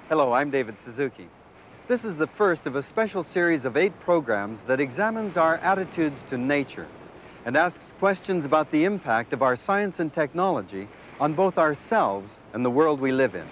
Hello, I'm David Suzuki. This is the first of a special series of 8 programs that examines our attitudes to nature and asks questions about the impact of our science and technology on both ourselves and the world we live in.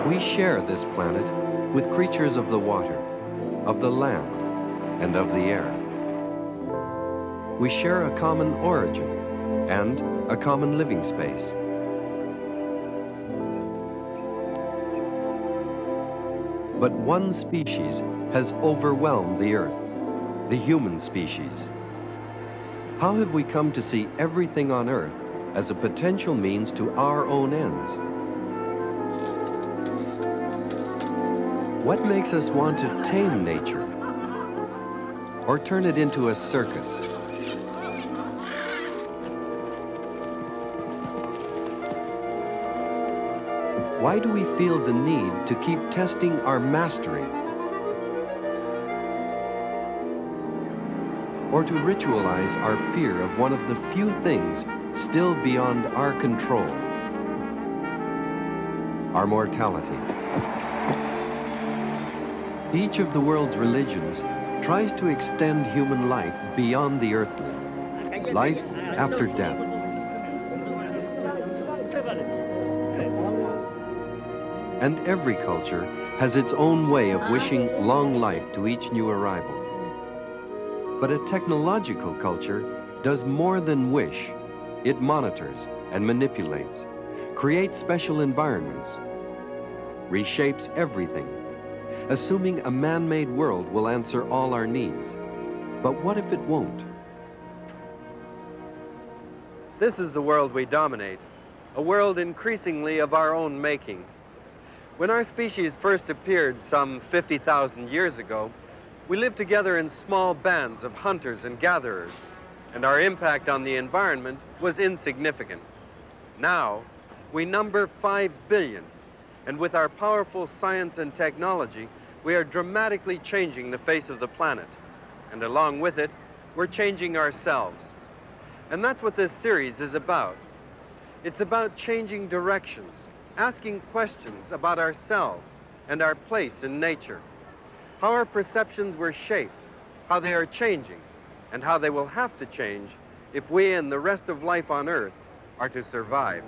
We share this planet with creatures of the water, of the land, and of the air. We share a common origin and a common living space. But one species has overwhelmed the Earth, the human species. How have we come to see everything on Earth as a potential means to our own ends? What makes us want to tame nature or turn it into a circus? Why do we feel the need to keep testing our mastery or to ritualize our fear of one of the few things still beyond our control? Our mortality. Each of the world's religions tries to extend human life beyond the earthly, life after death. And every culture has its own way of wishing long life to each new arrival. But a technological culture does more than wish. It monitors and manipulates, creates special environments, reshapes everything, assuming a man-made world will answer all our needs. But what if it won't? This is the world we dominate, a world increasingly of our own making. When our species first appeared some 50,000 years ago, we lived together in small bands of hunters and gatherers, and our impact on the environment was insignificant. Now, we number 5 billion. And with our powerful science and technology, we are dramatically changing the face of the planet. And along with it, we're changing ourselves. And that's what this series is about. It's about changing directions, asking questions about ourselves and our place in nature, how our perceptions were shaped, how they are changing, and how they will have to change if we and the rest of life on Earth are to survive.